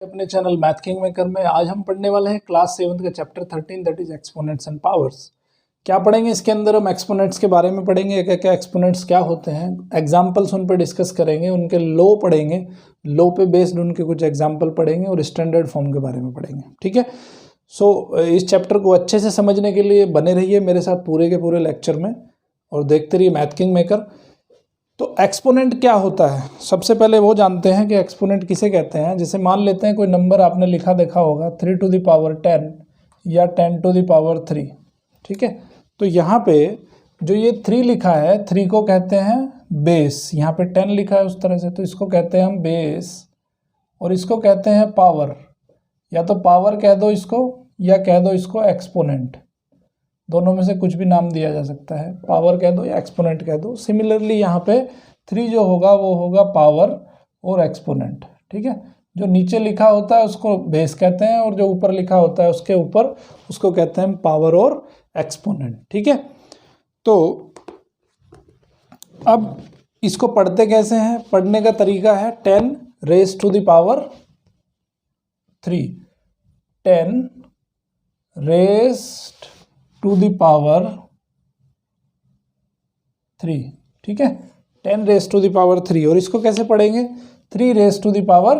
अपने channel math king maker में आज हम पढ़ने वाले हैं क्लास 7 का chapter 13 that is exponents and powers. क्या पढ़ेंगे इसके अंदर? हम एक्सपोनेंट्स के बारे में पढ़ेंगे, क्या क्या एक्सपोनेंट्स क्या होते हैं, एग्जांपल्स उन पर डिस्कस करेंगे, उनके लो पढ़ेंगे, लो पे बेस्ड उनके कुछ एग्जांपल पढ़ेंगे और स्टैंडर्ड फॉर्म के बारे में पढ़ेंगे। ठीक है, सो इस चैप्टर को अच्छे से समझने के लिए बने रहिए मेरे साथ पूरे के पूरे लेक्चर में और देखते रहिए मैथ किंग मेकर। तो एक्सपोनेंट क्या होता है? सबसे पहले वो जानते हैं कि एक्सपोनेंट किसे कहते हैं। जैसे मान लेते हैं कोई नंबर आपने लिखा देखा होगा 3 टू द पावर 10 या 10 टू द पावर 3। ठीक है, तो यहाँ पे जो ये 3 लिखा है, 3 को कहते हैं बेस। यहाँ पे 10 लिखा है उस तरह से, तो इसको कहते हैं हम बेस और इसको कहते हैं पावर। या तो पावर कह दो इसको या कह दो इसको एक्सपोनेंट, दोनों में से कुछ भी नाम दिया जा सकता है। पावर कह दो या एक्सपोनेंट कह दो। सिमिलरली यहाँ पे 3 जो होगा वो होगा पावर और एक्सपोनेंट। ठीक है, जो नीचे लिखा होता है उसको बेस कहते हैं और जो ऊपर लिखा होता है उसके ऊपर उसको कहते हैं पावर और एक्सपोनेंट। ठीक है, तो अब इसको पढ़ते कैसे हैं? पढ़ने का तरीका है 10 raise to the power 3, 10 raised to the power 3। ठीक है, 10 रेज टू द पावर 3। और इसको कैसे पढ़ेंगे? 3 रेज टू द पावर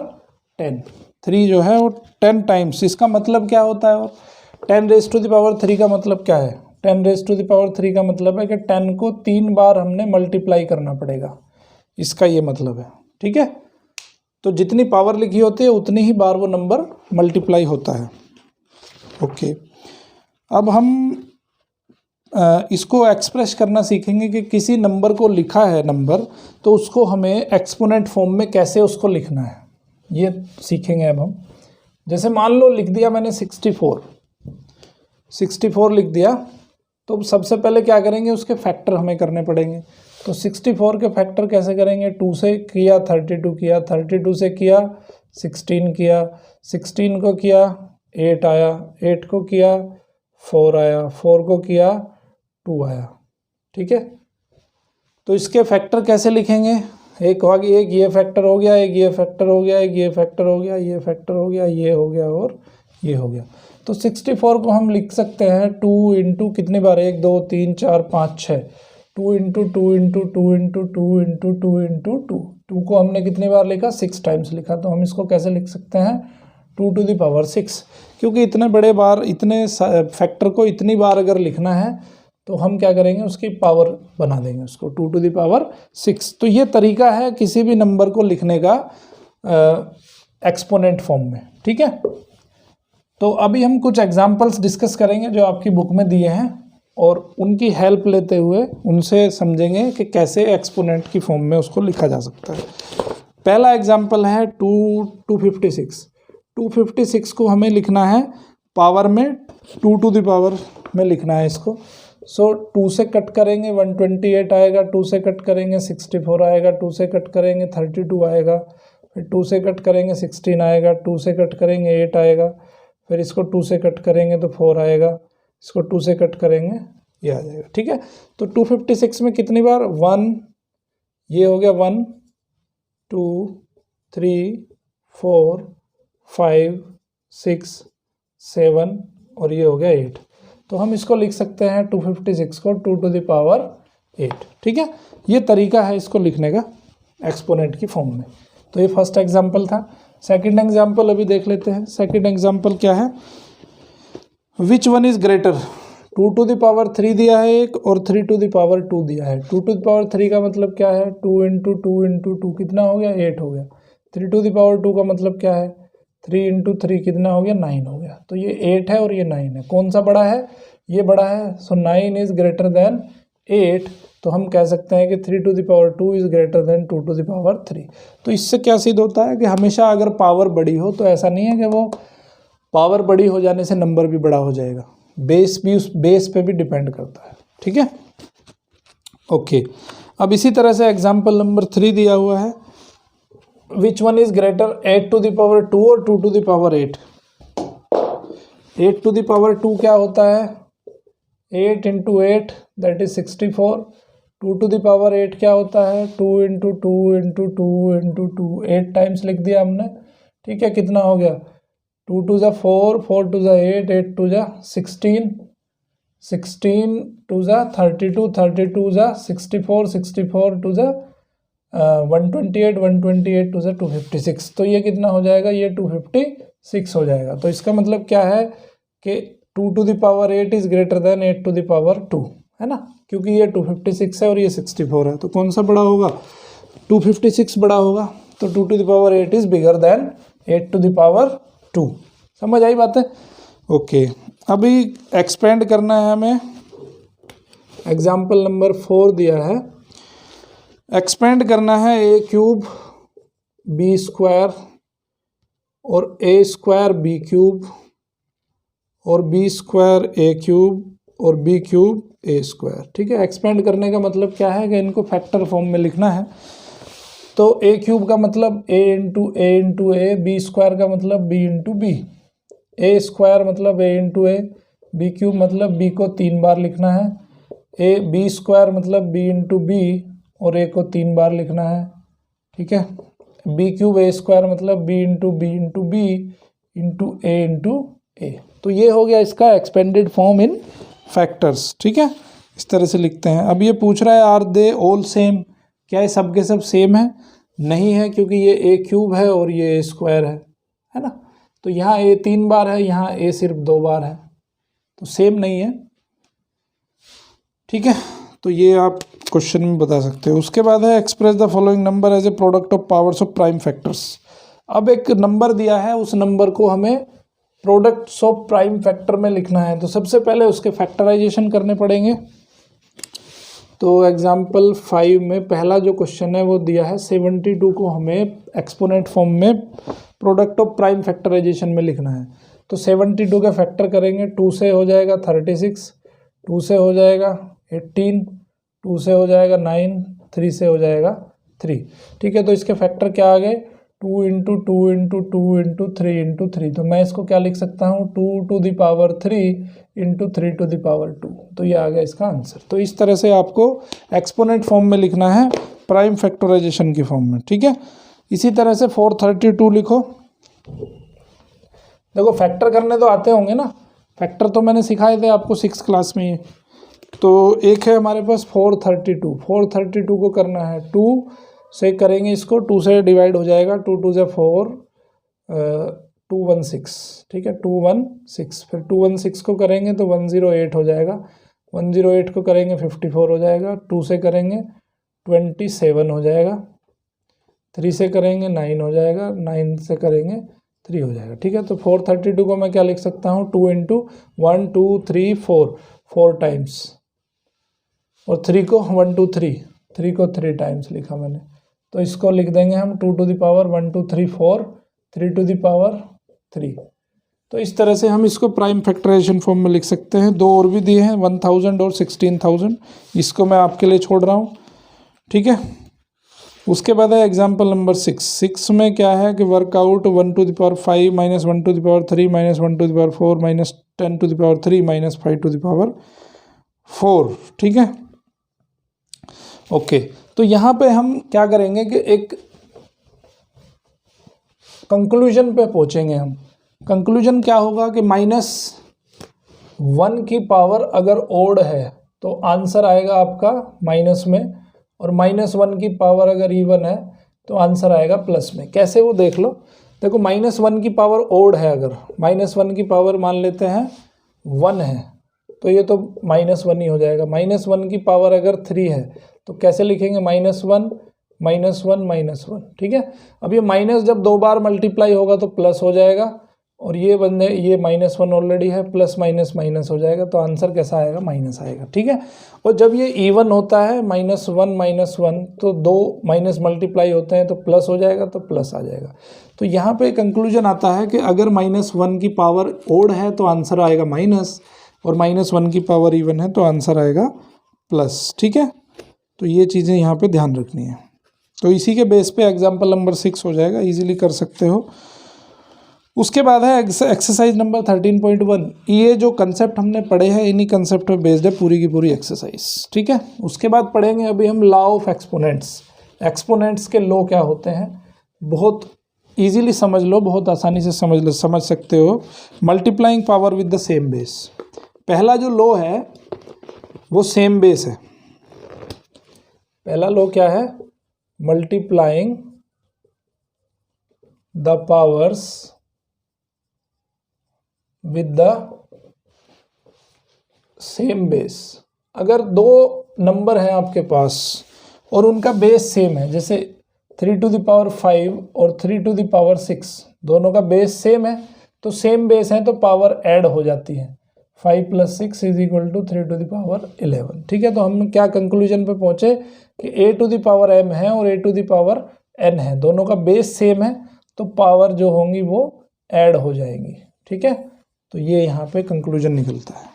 10। 3 जो है वो 10 टाइम्स, इसका मतलब क्या होता है? और 10 रेज टू द पावर 3 का मतलब क्या है? 10 रेज टू द पावर 3 का मतलब है कि 10 को 3 बार हमने मल्टीप्लाई करना पड़ेगा, इसका ये मतलब है। ठीक है, तो जितनी पावर लिखी होती है उतनी ही बार वो नंबर मल्टीप्लाई होता है। ओके, अब हम इसको एक्सप्रेस करना सीखेंगे कि किसी नंबर को लिखा है नंबर, तो उसको हमें एक्सपोनेंट फॉर्म में कैसे उसको लिखना है ये सीखेंगे अब हम। जैसे मान लो लिख दिया मैंने 64 लिख दिया, तो सबसे पहले क्या करेंगे? उसके फैक्टर हमें करने पड़ेंगे। तो 64 के फैक्टर कैसे करेंगे? 2 से किया 32 किया, 32 से किया 16 किया, 16 को किया 8 आया, 8 को किया 4 आया, 4 को किया 2 आया। ठीक है, तो इसके फैक्टर कैसे लिखेंगे? एक ये फैक्टर हो गया, एक ये फैक्टर हो गया, एक ये फैक्टर हो गया, ये फैक्टर हो गया, ये हो गया और ये हो गया। तो 64 को हम लिख सकते हैं 2 इंटू कितनी बार? 1 2 3 4 5 6, 2 into 2 into 2 into 2 into 2 into 2। 2 को हमने कितनी बार लिखा? 6 टाइम्स लिखा। तो हम इसको कैसे लिख सकते हैं? 2 टू द पावर 6। क्योंकि इतने बड़े बार, इतने फैक्टर को इतनी बार अगर लिखना है तो हम क्या करेंगे? उसकी पावर बना देंगे उसको 2 टू द पावर 6। तो ये तरीका है किसी भी नंबर को लिखने का एक्सपोनेंट फॉर्म में। ठीक है, तो अभी हम कुछ एग्जांपल्स डिस्कस करेंगे जो आपकी बुक में दिए हैं और उनकी हेल्प लेते हुए उनसे समझेंगे कि कैसे एक्सपोनेंट की फॉर्म में उसको लिखा जा सकता है। पहला एग्जांपल है 256। 256 को हमें लिखना है पावर में, 2 टू द पावर में लिखना है इसको। सो 2 से कट करेंगे 128 आएगा, 2 से कट करेंगे 64 आएगा, 2 से कट करेंगे 32 आएगा, फिर 2 से कट करेंगे 16 आएगा, 2 से कट करेंगे 8 आएगा, फिर इसको 2 से कट करेंगे तो 4 आएगा, इसको 2 से कट करेंगे ये आ जाएगा। ठीक है, तो 256 में कितनी बार? 1, ये हो गया 1 2 3 4 5 6 7 और ये हो गया 8। तो हम इसको लिख सकते हैं 256 को 2 टू द पावर 8। ठीक है, ये तरीका है इसको लिखने का एक्सपोनेंट की फॉर्म में। तो ये फर्स्ट एग्जांपल था। सेकंड एग्जांपल अभी देख लेते हैं। सेकंड एग्जांपल क्या है? Which one is greater? 2 to the power 3 दिया है एक और 3 टू द पावर 2 दिया है। 2 टू द पावर 3 का मतलब क्या है? 2 इंटू 2 इंटू 2 कितना हो गया? 8 हो गया। 3 टू द पावर 2 का मतलब क्या है? 3 इंटू 3 कितना हो गया? 9 हो गया। तो ये 8 है और ये 9 है। कौन सा बड़ा है? ये बड़ा है। So 9 is greater than 8। तो हम कह सकते हैं कि 3 to the power 2 is greater than 2 to the power 3। तो इससे क्या सिद्ध होता है कि हमेशा अगर पावर बड़ी हो तो ऐसा नहीं है कि वो पावर बड़ी हो जाने से नंबर भी बड़ा हो जाएगा, बेस भी उस बेस पे भी डिपेंड करता है। ठीक है, ओके। अब इसी तरह से एग्जाम्पल नंबर 3 दिया हुआ है, which one is greater 8 to the power 2 और 2 to the power 8? 8 to the power 2 क्या होता है? 8 into 8 that is 64। 2 to the power 8 क्या होता है? 2 इंटू 2 इंटू 2 इंटू 2, 8 टाइम्स लिख दिया हमने। ठीक है, कितना हो गया 2 2 ज़ा 4, 4 2 ज़ा 8, 8 2 ज़ा 16, 16 2 ज़ा 32, 32 ज़ा 64, 64 2 ज़ा 128, 128 2 ज़ा 256। तो ये कितना हो जाएगा, ये 256 हो जाएगा। तो इसका मतलब क्या है कि 2 to the power 8 is greater than 8 to the power 2, है ना, क्योंकि ये 256 है और ये 64 है। तो कौन सा बड़ा होगा, 256 बड़ा होगा। तो 2 to the power 8 is bigger than 8 to the power 2। समझ आई बात है? ओके, अभी एक्सपेंड करना है हमें। एग्जाम्पल नंबर 4 दिया है, एक्सपेंड करना है a क्यूब b स्क्वायर और a स्क्वायर b क्यूब और b स्क्वायर a क्यूब और b क्यूब a स्क्वायर। ठीक है, एक्सपेंड करने का मतलब क्या है कि इनको फैक्टर फॉर्म में लिखना है। तो a क्यूब का मतलब a into a, b square का मतलब b into B, a square मतलब a into a, b cube मतलब b को 3 बार लिखना है, b स्क्वायर मतलब b इंटू बी और a को 3 बार लिखना है। ठीक है, b क्यूब a स्क्वायर मतलब b into B into a into a। तो ये हो गया इसका एक्सपेंडेड फॉर्म इन फैक्टर्स। ठीक है, इस तरह से लिखते हैं। अब ये पूछ रहा है आर दे ऑल सेम, क्या ये सब के सब सेम है? नहीं है, क्योंकि ये a क्यूब है और ये a स्क्वायर है ना। तो यहाँ a 3 बार है, यहाँ a सिर्फ 2 बार है, तो सेम नहीं है। ठीक है, तो ये आप क्वेश्चन में बता सकते हो। उसके बाद है express the following number as a product of powers of prime factors. अब एक नंबर दिया है, उस नंबर को हमें प्रोडक्ट्स ऑफ प्राइम फैक्टर में लिखना है। तो सबसे पहले उसके फैक्टराइजेशन करने पड़ेंगे। तो एग्जाम्पल 5 में पहला जो क्वेश्चन है वो दिया है 72 को हमें एक्सपोनेंट फॉर्म में प्रोडक्ट ऑफ प्राइम फैक्टराइजेशन में लिखना है। तो 72 का फैक्टर करेंगे, 2 से हो जाएगा 36, 2 से हो जाएगा 18, 2 से हो जाएगा 9, 3 से हो जाएगा 3। ठीक है, तो इसके फैक्टर क्या आ गए, 2 इंटू 2 इंटू 2 इंटू 3 इंटू 3। तो मैं इसको क्या लिख सकता हूँ, 2 to the power 3 into 3 to the power 2। तो ये आ गया इसका आंसर। तो इस तरह से आपको एक्सपोनेंट फॉर्म में लिखना है, प्राइम फैक्टराइजेशन की फॉर्म में। ठीक है, इसी तरह से 432 लिखो। देखो फैक्टर करने तो आते होंगे ना, फैक्टर तो मैंने सिखाए थे आपको 6th क्लास में ही। तो एक है हमारे पास 432 को करना है 2 से करेंगे इसको, 2 से डिवाइड हो जाएगा, 2 2 से 4, 216। ठीक है, 216। फिर 216 को करेंगे तो 108 हो जाएगा, 108 को करेंगे 54 हो जाएगा, 2 से करेंगे 27 हो जाएगा, 3 से करेंगे 9 हो जाएगा, 9 से करेंगे 3 हो जाएगा। ठीक है, तो 432 को मैं क्या लिख सकता हूँ, 2 इंटू 1 2 3 4 टाइम्स, और 3 को 1 2 3 को 3 टाइम्स लिखा मैंने। तो इसको लिख देंगे हम 2 to the power 1 2 3 4, 3 to the power 3। तो इस तरह से हम इसको प्राइम फैक्टराइजेशन फॉर्म में लिख सकते हैं। 2 और भी दिए हैं, 1000 और 16000, इसको मैं आपके लिए छोड़ रहा हूँ। ठीक है, उसके बाद है एग्जाम्पल नंबर 6 में क्या है कि work out 1 to the power 5 minus 1 to the power 3 minus 1 to the power 4 minus 10 to the power 3 minus 5 to the power 4। ठीक है, ओके। तो यहाँ पे हम क्या करेंगे कि एक कंक्लूजन पे पहुँचेंगे हम। कंक्लूजन क्या होगा कि -1 की पावर अगर ओड है तो आंसर आएगा आपका माइनस में, और -1 की पावर अगर इवन है तो आंसर आएगा प्लस में। कैसे, वो देख लो। देखो -1 की पावर ओड है, अगर -1 की पावर मान लेते हैं 1 है तो ये तो -1 ही हो जाएगा। -1 की पावर अगर 3 है तो कैसे लिखेंगे, -1 -1 -1। ठीक है, अब ये माइनस जब 2 बार मल्टीप्लाई होगा तो प्लस हो जाएगा, और ये -1 ऑलरेडी है, प्लस माइनस माइनस हो जाएगा, तो आंसर कैसा आएगा, माइनस आएगा। ठीक है, और जब ये इवन होता है -1 तो 2 माइनस मल्टीप्लाई होते हैं तो प्लस हो जाएगा, तो प्लस आ जाएगा। तो यहाँ पे कंक्लूजन आता है कि अगर -1 की पावर ओड है तो आंसर आएगा माइनस, और -1 की पावर इवन है तो आंसर आएगा प्लस। ठीक है, तो ये चीज़ें यहाँ पे ध्यान रखनी है। तो इसी के बेस पे एग्जाम्पल नंबर 6 हो जाएगा, इजीली कर सकते हो। उसके बाद है एक्सरसाइज नंबर 13.1। ये जो कंसेप्ट हमने पढ़े हैं इन्हीं कंसेप्ट पे बेस्ड है पूरी की पूरी एक्सरसाइज। ठीक है, उसके बाद पढ़ेंगे अभी हम लॉ ऑफ एक्सपोनेंट्स। एक्सपोनेंट्स के लॉ क्या होते हैं, बहुत इजीली समझ लो, बहुत आसानी से समझ सकते हो। Multiplying power with the same base. पहला जो लॉ है वो सेम बेस है। पहला लॉ क्या है? Multiplying the powers with the same base. अगर दो नंबर हैं आपके पास और उनका बेस सेम है, जैसे 3 टू द पावर 5 और 3 टू द पावर 6, दोनों का बेस सेम है, तो सेम बेस है तो पावर ऐड हो जाती है। 5 + 6 = 3 टू द पावर 11। ठीक है, तो हम क्या कंक्लूजन पे पहुंचे कि a to the power m है और a to the power n है, दोनों का बेस सेम है तो पावर जो होंगी वो ऐड हो जाएंगी। ठीक है, तो ये यहाँ पे कंक्लूजन निकलता है।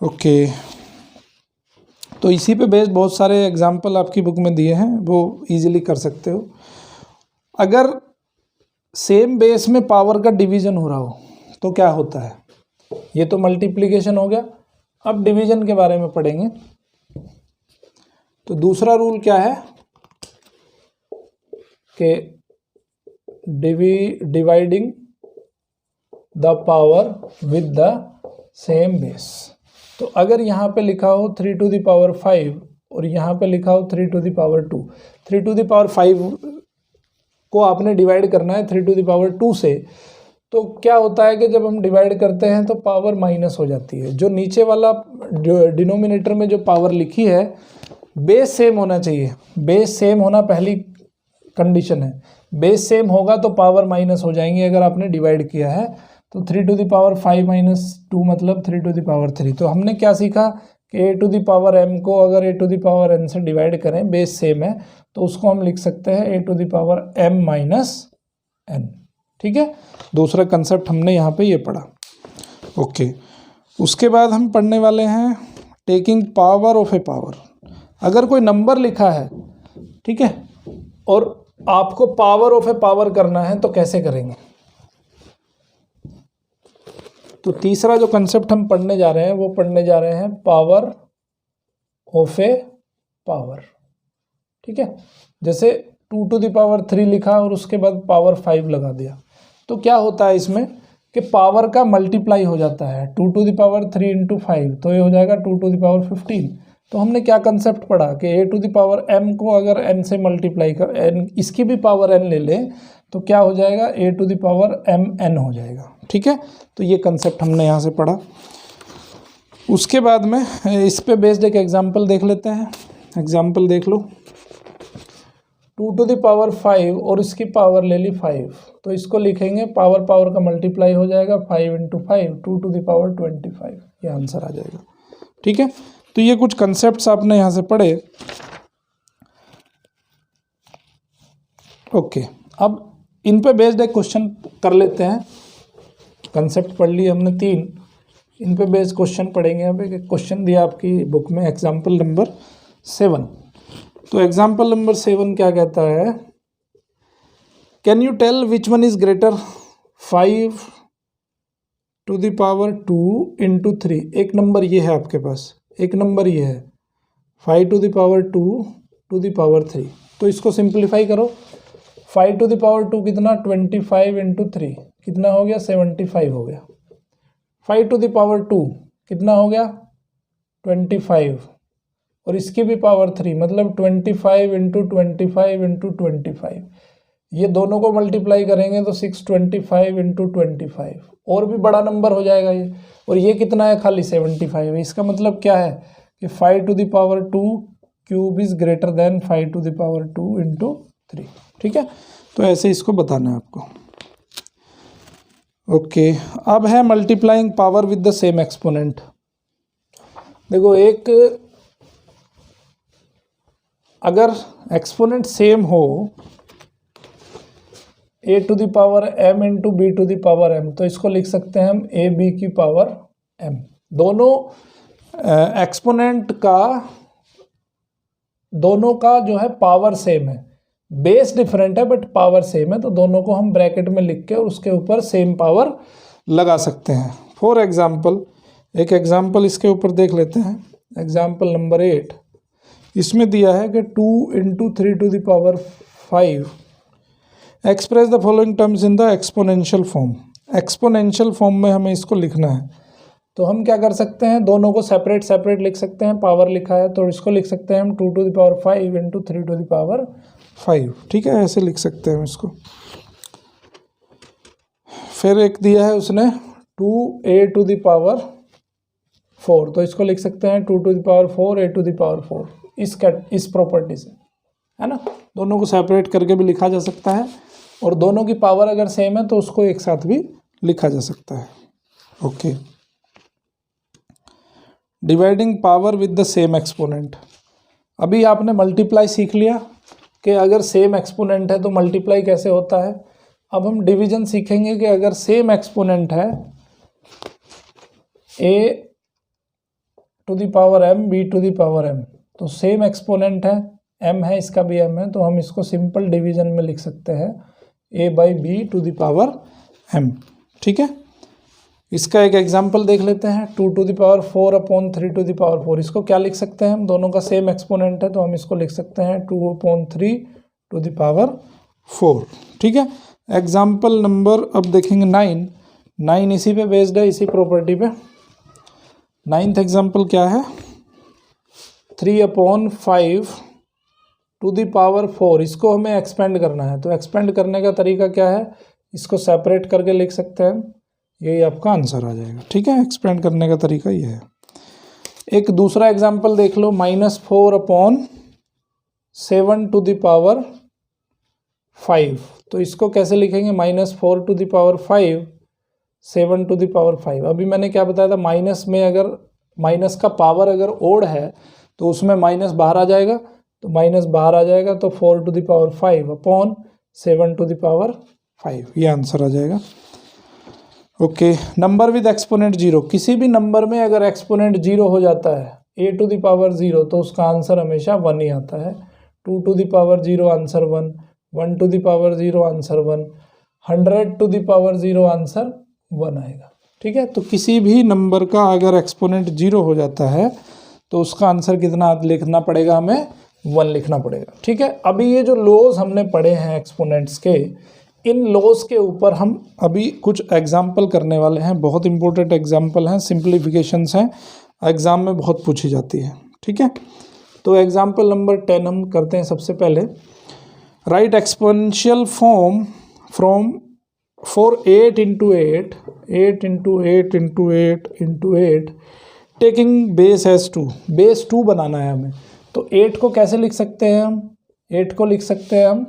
ओके, तो इसी पे बेस्ड बहुत सारे एग्जाम्पल आपकी बुक में दिए हैं, वो इजीली कर सकते हो। अगर सेम बेस में पावर का डिवीजन हो रहा हो तो क्या होता है? ये तो मल्टीप्लिकेशन हो गया। अब डिवीजन के बारे में पढ़ेंगे। तो दूसरा रूल क्या है कि dividing the power with the same base. तो अगर यहाँ पे लिखा हो 3 टू द पावर 5 और यहाँ पे लिखा हो 3 to the power 2, 3 to the power 5 को आपने डिवाइड करना है 3 टू द पावर 2 से, तो क्या होता है कि जब हम डिवाइड करते हैं तो पावर माइनस हो जाती है। जो नीचे वाला डिनोमिनेटर में जो पावर लिखी है, बेस सेम होना चाहिए। बेस सेम होना पहली कंडीशन है। बेस सेम होगा तो पावर माइनस हो जाएंगी अगर आपने डिवाइड किया है। तो 3 टू द पावर 5 - 2 मतलब 3 टू द पावर 3। तो हमने क्या सीखा कि a to the power m को अगर a to the power n से डिवाइड करें, बेस सेम है, तो उसको हम लिख सकते हैं a to the power m - n। ठीक है, दूसरा कंसेप्ट हमने यहाँ पे ये पढ़ा। ओके, उसके बाद हम पढ़ने वाले हैं taking power of A power. अगर कोई नंबर लिखा है, ठीक है, और आपको पावर ऑफ ए पावर करना है तो कैसे करेंगे? तो तीसरा जो कंसेप्ट हम पढ़ने जा रहे हैं वो पढ़ने जा रहे हैं पावर ऑफ ए पावर। ठीक है, जैसे 2 टू द पावर 3 लिखा और उसके बाद पावर 5 लगा दिया, तो क्या होता है इसमें कि पावर का मल्टीप्लाई हो जाता है। 2 टू द पावर 3 × 5 तो ये हो जाएगा 2 टू द पावर 15। तो हमने क्या कंसेप्ट पढ़ा कि a to the power m को अगर n से मल्टीप्लाई कर, n इसकी भी पावर n ले लें तो क्या हो जाएगा, a to the power mn हो जाएगा। ठीक है, तो ये कंसेप्ट हमने यहाँ से पढ़ा। उसके बाद में इस पे बेस्ड एक एग्जांपल देख लेते हैं। एग्जांपल देख लो, 2 टू द पावर 5 और इसकी पावर ले ली 5, तो इसको लिखेंगे पावर का मल्टीप्लाई हो जाएगा 5 × 5 2 टू द पावर 25, ये आंसर आ जाएगा। ठीक है, तो ये कुछ कंसेप्ट्स आपने यहाँ से पढ़े। ओके, अब इन पे बेस्ड एक क्वेश्चन कर लेते हैं। कंसेप्ट पढ़ लिए हमने 3, इन पे बेस्ड क्वेश्चन पढ़ेंगे। अब एक क्वेश्चन दिया आपकी बुक में, एग्जाम्पल नंबर 7। तो एग्जाम्पल नंबर 7 क्या कहता है, can you tell which one is greater 5 to the power 2 × 3। एक नंबर ये है आपके पास, एक नंबर ये है 5 to the power 2 to the power 3। तो इसको सिंप्लीफाई करो। 5 टू द पावर 2 कितना, 25 × 3 कितना हो गया, 75 हो गया। 5 टू द पावर 2 कितना हो गया, 25, और इसकी भी पावर 3 मतलब 25 × 25 × 25। ये दोनों को मल्टीप्लाई करेंगे तो 625 × 25, और भी बड़ा नंबर हो जाएगा ये। और ये कितना है, खाली 75 है। इसका मतलब क्या है कि 5 to the power 2 cube is greater than 5 to the power 2 × 3। ठीक है, तो ऐसे इसको बताना है आपको। ओके, अब है multiplying power with the same exponent. देखो, एक अगर एक्सपोनेंट सेम हो a to the power m × b to the power m, तो इसको लिख सकते हैं हम a b की पावर m। दोनों एक्सपोनेंट का, दोनों का जो है पावर सेम है, बेस डिफरेंट है बट पावर सेम है, तो दोनों को हम ब्रैकेट में लिख के और उसके ऊपर सेम पावर लगा सकते हैं। फॉर एग्जाम्पल, एक एग्जाम्पल इसके ऊपर देख लेते हैं। एग्जाम्पल नंबर 8, इसमें दिया है कि 2 × 3 to the power 5 express the following terms in the exponential form. Exponential form में हमें इसको लिखना है, तो हम क्या कर सकते हैं, दोनों को सेपरेट सेपरेट लिख सकते हैं। पावर लिखा है तो इसको लिख सकते हैं हम 2⁵ इंटू 3⁵, ठीक है, ऐसे लिख सकते हैं हम इसको। फिर एक दिया है उसने 2a⁴, तो इसको लिख सकते हैं 2⁴ a⁴ इस प्रॉपर्टी से, है ना। दोनों को सेपरेट करके भी लिखा जा सकता है, और दोनों की पावर अगर सेम है तो उसको एक साथ भी लिखा जा सकता है। Okay, dividing power with the same exponent. अभी आपने मल्टीप्लाई सीख लिया कि अगर सेम एक्सपोनेंट है तो मल्टीप्लाई कैसे होता है। अब हम डिवीजन सीखेंगे कि अगर सेम एक्सपोनेंट है a⁴m b⁴m, तो सेम एक्सपोनेंट है, m है, इसका भी m है, तो हम इसको सिंपल डिवीजन में लिख सकते हैं a/b⁴m, ठीक है। इसका एक एग्जांपल देख लेते हैं, 2⁴/3⁴, इसको क्या लिख सकते हैं हम, दोनों का सेम एक्सपोनेंट है तो हम इसको लिख सकते हैं 2/3⁴, ठीक है। एग्जांपल नंबर अब देखेंगे 9 इसी पे बेस्ड है, इसी प्रॉपर्टी पे। 9th एग्जांपल क्या है, 3/5⁴, इसको हमें एक्सपेंड करना है। तो एक्सपेंड करने का तरीका क्या है, इसको सेपरेट करके लिख सकते हैं, यही आपका आंसर आ जाएगा, ठीक है। एक्सपेंड करने का तरीका ये है। एक दूसरा एग्जांपल देख लो, -4/7⁵, तो इसको कैसे लिखेंगे, -4/5 7⁵। अभी मैंने क्या बताया था, माइनस में अगर माइनस का पावर अगर ओड है तो उसमें माइनस बाहर आ जाएगा, तो माइनस बाहर आ जाएगा, तो 4/5/7⁵, ये आंसर आ जाएगा। ओके, नंबर विद एक्सपोनेंट 0, किसी भी नंबर में अगर एक्सपोनेंट 0 हो जाता है a⁴0 तो उसका आंसर हमेशा 1 ही आता है। 2⁴0 आंसर 1, 1⁴0 आंसर 1, 100⁴0 आंसर 1 आएगा, ठीक है। तो किसी भी नंबर का अगर एक्सपोनेंट 0 हो जाता है तो उसका आंसर कितना लिखना पड़ेगा, हमें 1 लिखना पड़ेगा, ठीक है। अभी ये जो लॉज हमने पढ़े हैं एक्सपोनेंट्स के, इन लॉज के ऊपर हम अभी कुछ एग्जाम्पल करने वाले हैं। बहुत इंपॉर्टेंट एग्जाम्पल हैं, सिंप्लीफिकेशंस हैं, एग्जाम में बहुत पूछी जाती है, ठीक है। तो एग्जाम्पल नंबर 10 हम करते हैं। सबसे पहले write exponential form from for 8 into 8 taking base as 2, base 2 बनाना है हमें। तो 8 को कैसे लिख सकते हैं हम, 8 को लिख सकते हैं हम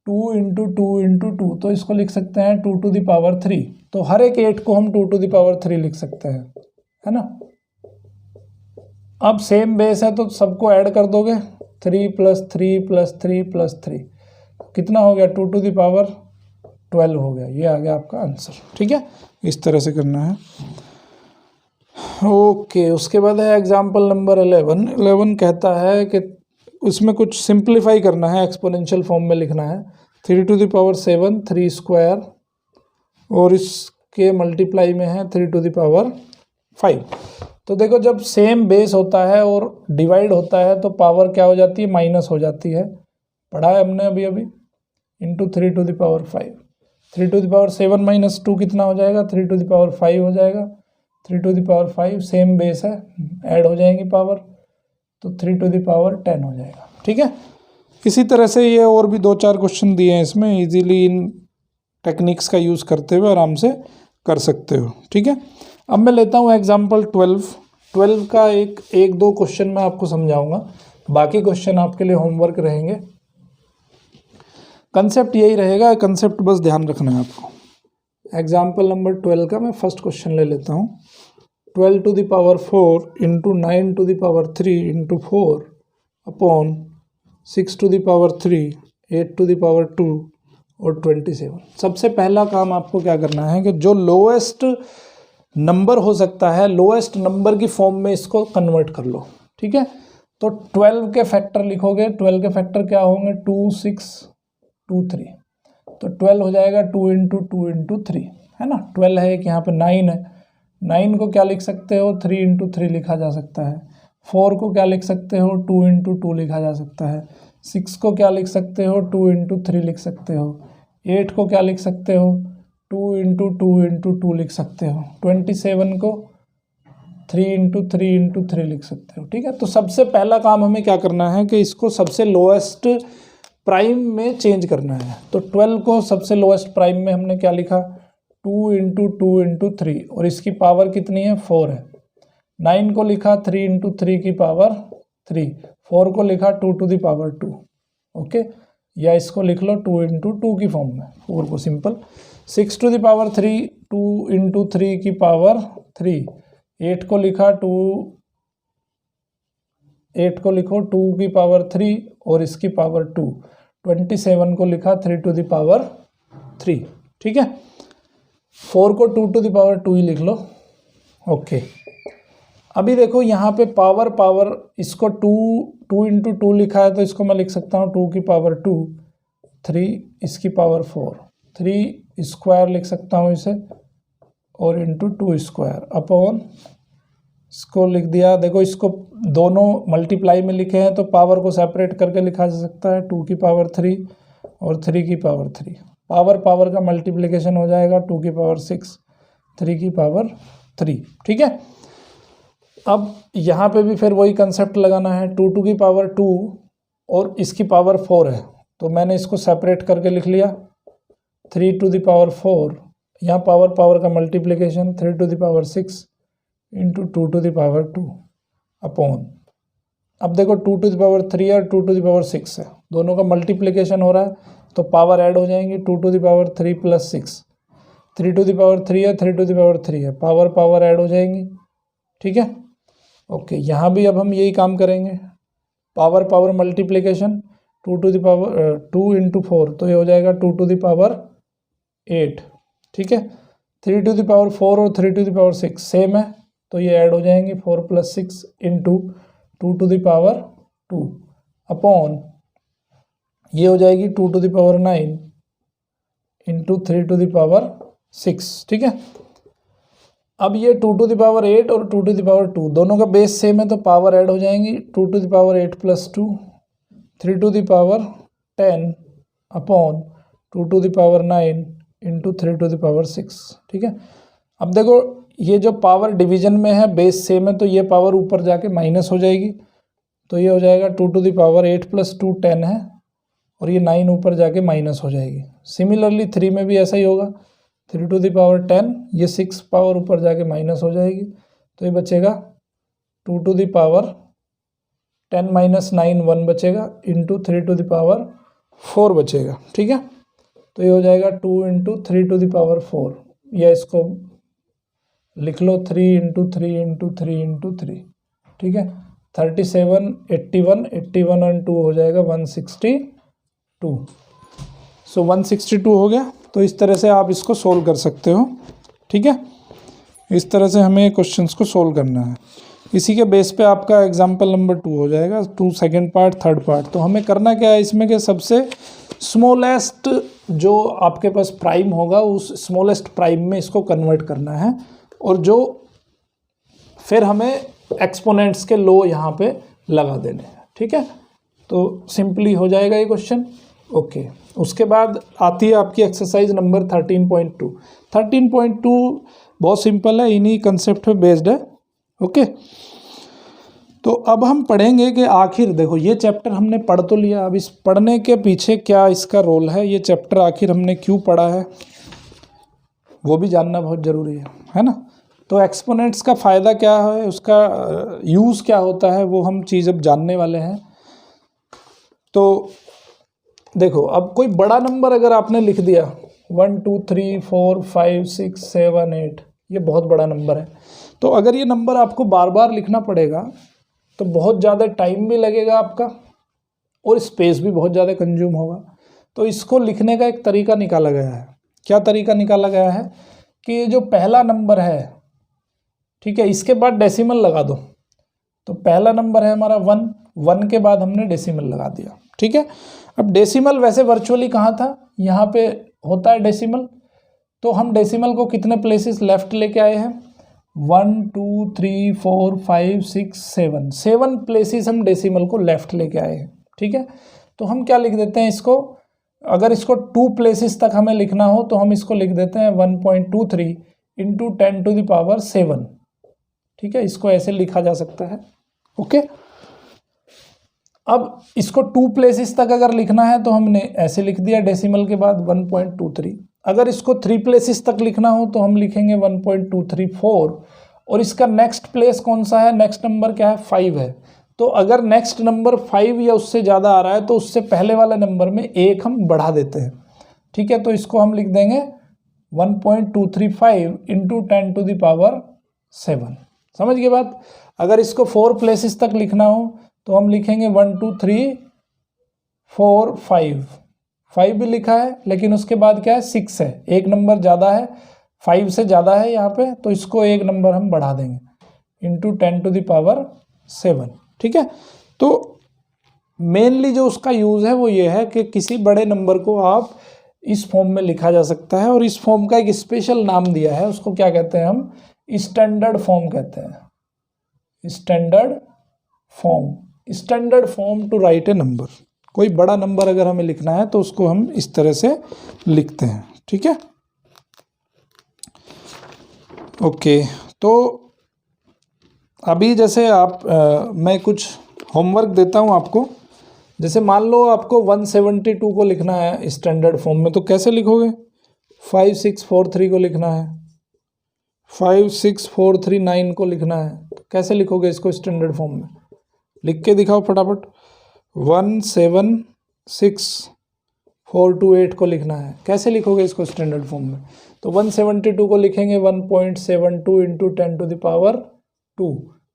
2 × 2 × 2, तो इसको लिख सकते हैं 2⁵। तो हर एक 8 को हम 2⁵ लिख सकते हैं, है ना। अब सेम बेस है तो सबको ऐड कर दोगे, 3 + 3 + 3 + 3, कितना हो गया, 2⁴12 हो गया। ये आ गया आपका आंसर, ठीक है। इस तरह से करना है। ओके, उसके बाद है एग्जाम्पल नंबर 11 कहता है कि उसमें कुछ सिंप्लीफाई करना है, एक्सपोनेंशियल फॉर्म में लिखना है। 3⁵7 3² और इसके मल्टीप्लाई में है 3⁵5। तो देखो, जब सेम बेस होता है और डिवाइड होता है तो पावर क्या हो जाती है, माइनस हो जाती है। पढ़ा है हमने अभी इंटू 3⁵5। 3⁵7 - 2 कितना हो जाएगा, 3⁵5 हो जाएगा। 3⁵5 सेम बेस है, ऐड हो जाएंगी पावर, तो 3⁻10 हो जाएगा, ठीक है। इसी तरह से ये और भी 2-4 क्वेश्चन दिए हैं इसमें, इजीली इन टेक्निक्स का यूज़ करते हुए आराम से कर सकते हो, ठीक है। अब मैं लेता हूँ एग्जाम्पल 12 का एक दो क्वेश्चन मैं आपको समझाऊंगा, बाकी क्वेश्चन आपके लिए होमवर्क रहेंगे। कंसेप्ट यही रहेगा, कंसेप्ट बस ध्यान रखना है आपको। एग्जाम्पल नंबर 12 का मैं फर्स्ट क्वेश्चन ले लेता हूँ। 12⁴ × 9�3 × 4 अपॉन 6⁵ 8⁴2 और 27। सबसे पहला काम आपको क्या करना है कि जो लोएस्ट नंबर हो सकता है, लोएस्ट नंबर की फॉर्म में इसको कन्वर्ट कर लो, ठीक है। तो 12 के फैक्टर लिखोगे, 12 के फैक्टर क्या होंगे, 2 6 2 3, तो 12 हो जाएगा 2 × 2 × 3, है ना। 12 है, एक यहाँ पे 9 है, 9 को क्या लिख सकते हो, 3 × 3 लिखा जा सकता है। 4 को क्या लिख सकते हो, 2 × 2 लिखा जा सकता है। 6 को क्या लिख सकते हो, 2 इंटू 3 लिख सकते हो। 8 को क्या लिख सकते हो, 2 इंटू 2 इंटू 2 लिख सकते हो। 27 को 3 इंटू 3 इंटू 3 लिख सकते हो। ठीक है, तो सबसे पहला काम हमें क्या करना है कि इसको सबसे लोएस्ट प्राइम में चेंज करना है। तो 12 को सबसे लोएस्ट प्राइम में हमने क्या लिखा, 2 इंटू 2 इंटू 3, और इसकी पावर कितनी है, 4 है। 9 को लिखा 3 इंटू 3 की पावर 3। 4 को लिखा 2 टू द पावर 2। ओके, या इसको लिख लो 2 इंटू 2 की फॉर्म में, 4 को simple. 6 to the power 3, 2 into 3 की पावर 3। 8 को लिखा 8 को लिखो 2 की पावर 3 और इसकी पावर 2। 27 को लिखा 3 टू द पावर 3। ठीक है, 4 को 2 टू द पावर 2 ही लिख लो। ओके, अभी देखो यहाँ पे पावर इसको 2 इंटू 2 लिखा है, तो इसको मैं लिख सकता हूँ 2 की पावर 2, 3 इसकी पावर 4, 3 स्क्वायर लिख सकता हूँ इसे, और इंटू 2 स्क्वायर अपॉन, इसको लिख दिया। देखो इसको दोनों मल्टीप्लाई में लिखे हैं तो पावर को सेपरेट करके लिखा जा सकता है, 2 की पावर 3 और 3 की पावर 3। पावर का मल्टीप्लिकेशन हो जाएगा, 2 की पावर 6, 3 की पावर 3। ठीक है, अब यहाँ पे भी फिर वही कंसेप्ट लगाना है, 2 टू की पावर 2 और इसकी पावर 4 है, तो मैंने इसको सेपरेट करके लिख लिया, 3 टू द पावर 4, यहाँ पावर का multiplication 3 to the power 6 into 2 to the power 2 upon, अब देखो 2 टू द पावर 3 और 2 टू द पावर 6 है, दोनों का मल्टीप्लिकेशन हो रहा है तो पावर ऐड हो जाएंगी, 2 to the power 3 plus 6, 3 to the power 3 है, 3 टू द पावर 3 है, पावर ऐड हो जाएंगी। ठीक है, ओके, यहाँ भी अब हम यही काम करेंगे, power multiplication 2 to the power 2 into 4, तो ये हो जाएगा 2 टू द पावर 8। ठीक है, 3 टू द पावर 4 और 3 टू द पावर 6 सेम है, तो ये ऐड हो जाएंगे, 4 plus 6 into 2 to the power 2 upon, ये हो जाएगी 2 to the power 9 into 3 to the power 6। ठीक है, अब ये 2 टू द पावर 8 और 2 टू द पावर 2 दोनों का बेस सेम है तो पावर ऐड हो जाएंगी, 2 to the power 8 plus 2, 3 to the power 10 upon 2 to the power 9 into 3 to the power 6। ठीक है, अब देखो ये जो पावर डिवीजन में है बेस सेम है, तो ये पावर ऊपर जाके माइनस हो जाएगी, तो ये हो जाएगा 2 टू द पावर 8 प्लस 2 10 है, और ये 9 ऊपर जाके माइनस हो जाएगी। सिमिलरली 3 में भी ऐसा ही होगा, 3 टू द पावर 10, ये 6 पावर ऊपर जाके माइनस हो जाएगी, तो ये बचेगा 2 टू द पावर 10 माइनस 9 1 बचेगा, इंटू 3 टू द पावर 4 बचेगा। ठीक है, तो ये हो जाएगा 2 इंटू 3 टू द पावर 4, या इसको लिख लो 3 इंटू 3 इंटू 3 इंटू 3। ठीक है, 37 81 और 2 हो जाएगा 162। सो 162 हो गया। तो इस तरह से आप इसको सोल्व कर सकते हो। ठीक है, इस तरह से हमें क्वेश्चंस को सोल्व करना है। इसी के बेस पे आपका एग्जाम्पल नंबर 2 हो जाएगा, 2 सेकेंड पार्ट थर्ड पार्ट। तो हमें करना क्या है इसमें कि सबसे स्मॉलेस्ट जो आपके पास प्राइम होगा उस स्मॉलेस्ट प्राइम में इसको कन्वर्ट करना है, और जो फिर हमें एक्सपोनेंट्स के लो यहाँ पे लगा देने हैं। ठीक है, तो सिंपली हो जाएगा ये क्वेश्चन। ओके, उसके बाद आती है आपकी एक्सरसाइज नंबर 13.2। 13.2 बहुत सिंपल है, इन्हीं कंसेप्ट पे बेस्ड है। ओके, तो अब हम पढ़ेंगे कि आखिर देखो ये चैप्टर हमने पढ़ तो लिया, अब इस पढ़ने के पीछे क्या इसका रोल है, ये चैप्टर आखिर हमने क्यों पढ़ा है वो भी जानना बहुत ज़रूरी है ना। तो एक्सपोनेंट्स का फ़ायदा क्या है, उसका यूज़ क्या होता है, वो हम चीज़ अब जानने वाले हैं। तो देखो, अब कोई बड़ा नंबर अगर आपने लिख दिया 1 2 3 4 5 6 7 8, ये बहुत बड़ा नंबर है, तो अगर ये नंबर आपको बार बार लिखना पड़ेगा तो बहुत ज़्यादा टाइम भी लगेगा आपका, और स्पेस भी बहुत ज़्यादा कंज्यूम होगा। तो इसको लिखने का एक तरीका निकाला गया है। क्या तरीका निकाला गया है कि जो पहला नंबर है, ठीक है, इसके बाद डेसिमल लगा दो। तो पहला नंबर है हमारा 1 के बाद हमने डेसिमल लगा दिया। ठीक है, अब डेसिमल वैसे वर्चुअली कहाँ था, यहाँ पे होता है डेसिमल, तो हम डेसिमल को कितने प्लेसेस लेफ्ट लेके आए हैं, 1 2 3 4 5 6 7 प्लेसेस हम डेसिमल को लेफ्ट लेके आए हैं। ठीक है, तो हम क्या लिख देते हैं इसको, अगर इसको 2 प्लेसेस तक हमें लिखना हो तो हम इसको लिख देते हैं 1.23 इंटू 10⁷ ठीक है, इसको ऐसे लिखा जा सकता है। ओके, अब इसको 2 प्लेसेस तक अगर लिखना है तो हमने ऐसे लिख दिया डेसिमल के बाद 1.23। अगर इसको 3 प्लेसेस तक लिखना हो तो हम लिखेंगे 1.234, और इसका नेक्स्ट प्लेस कौन सा है, नेक्स्ट नंबर क्या है, 5 है। तो अगर नेक्स्ट नंबर 5 या उससे ज़्यादा आ रहा है तो उससे पहले वाले नंबर में 1 हम बढ़ा देते हैं। ठीक है, तो इसको हम लिख देंगे 1.235 इंटू 10⁷। समझ गए बात। अगर इसको 4 प्लेसेस तक लिखना हो तो हम लिखेंगे 1 2 3 4 5। 5 भी लिखा है लेकिन उसके बाद क्या है, 6 है, एक नंबर ज़्यादा है, 5 से ज़्यादा है यहाँ पे, तो इसको एक नंबर हम बढ़ा देंगे इंटू 10⁷। ठीक है, तो मेनली जो उसका यूज़ है वो ये है कि किसी बड़े नंबर को आप इस फॉर्म में लिखा जा सकता है, और इस फॉर्म का एक स्पेशल नाम दिया है, उसको क्या कहते हैं हम, स्टैंडर्ड फॉर्म कहते हैं। Standard form to write a number. कोई बड़ा नंबर अगर हमें लिखना है तो उसको हम इस तरह से लिखते हैं। ठीक है, ओके, तो अभी जैसे मैं कुछ होमवर्क देता हूं आपको। जैसे मान लो आपको 172 को लिखना है स्टैंडर्ड फॉर्म में, तो कैसे लिखोगे, 5643 को लिखना है, 56439 को लिखना है, तो कैसे लिखोगे इसको स्टैंडर्ड फॉर्म में, लिख के दिखाओ फटाफट। 176428 को लिखना है, कैसे लिखोगे इसको स्टैंडर्ड फॉर्म में, तो 172 को लिखेंगे 1.72 इंटू 10⁻²,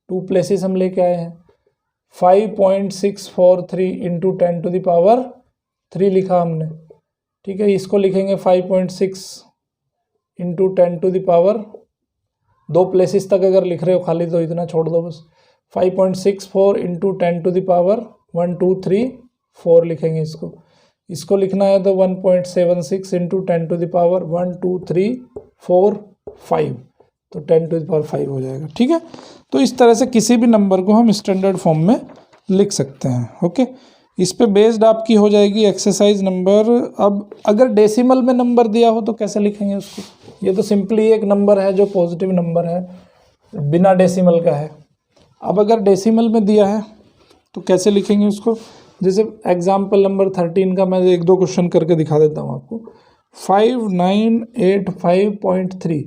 2 प्लेसेस हम लेके आए हैं। 5.643 इंटू 10⁻³ लिखा हमने। ठीक है, इसको लिखेंगे 5.6 इंटू 10⁻², 2 प्लेसेस तक अगर लिख रहे हो खाली तो इतना छोड़ दो बस। 5.64 इंटू 10⁻1 2 3 4 लिखेंगे इसको लिखना है तो 1.76 इंटू 10⁻1 2 3 4 5, तो 10⁵ हो जाएगा। ठीक है, तो इस तरह से किसी भी नंबर को हम स्टैंडर्ड फॉर्म में लिख सकते हैं। ओके, इस पे बेस्ड आपकी हो जाएगी एक्सरसाइज नंबर। अब अगर डेसिमल में नंबर दिया हो तो कैसे लिखेंगे उसको, ये तो सिंपली एक नंबर है जो पॉजिटिव नंबर है, बिना डेसिमल का है। अब अगर डेसिमल में दिया है तो कैसे लिखेंगे उसको, जैसे एग्जाम्पल नंबर 13 का मैं 1-2 क्वेश्चन करके दिखा देता हूँ आपको। 5985.3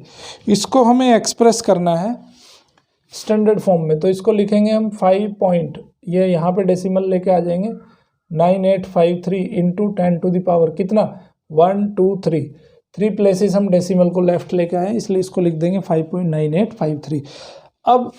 इसको हमें एक्सप्रेस करना है स्टैंडर्ड फॉर्म में, तो इसको लिखेंगे हम 5 पॉइंट, ये यहाँ पे डेसिमल लेके आ जाएंगे, 9853 इंटू 10⁻, कितना 1 2 3 प्लेसेस हम डेसिमल को लेफ्ट लेके आए, इसलिए इसको लिख देंगे 5.9853। अब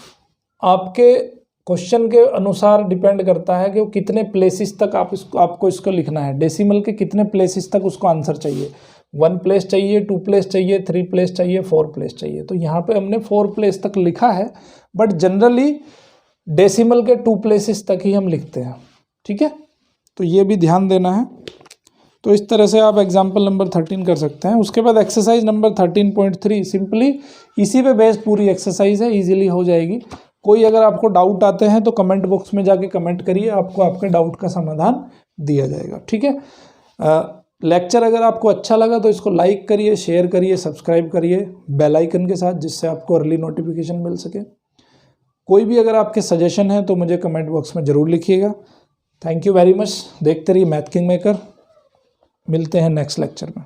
आपके क्वेश्चन के अनुसार डिपेंड करता है कि वो कितने प्लेसेस तक आपको इसको लिखना है, डेसिमल के कितने प्लेसेस तक उसको आंसर चाहिए, 1 प्लेस चाहिए, 2 प्लेस चाहिए, 3 प्लेस चाहिए, 4 प्लेस चाहिए। तो यहाँ पे हमने 4 प्लेस तक लिखा है, बट जनरली डेसिमल के 2 प्लेसेस तक ही हम लिखते हैं। ठीक है, तो ये भी ध्यान देना है। तो इस तरह से आप एग्जाम्पल नंबर 13 कर सकते हैं। उसके बाद एक्सरसाइज नंबर 13.3 सिंपली इसी पे बेस्ड पूरी एक्सरसाइज है, इजीली हो जाएगी। कोई अगर आपको डाउट आते हैं तो कमेंट बॉक्स में जाके कमेंट करिए, आपको आपके डाउट का समाधान दिया जाएगा। ठीक है, लेक्चर अगर आपको अच्छा लगा तो इसको लाइक करिए, शेयर करिए, सब्सक्राइब करिए बेल आइकन के साथ, जिससे आपको अर्ली नोटिफिकेशन मिल सके। कोई भी अगर आपके सजेशन है तो मुझे कमेंट बॉक्स में ज़रूर लिखिएगा। Thank you very much. देखते रहिए मैथ किंग मेकर। मिलते हैं नेक्स्ट लेक्चर में।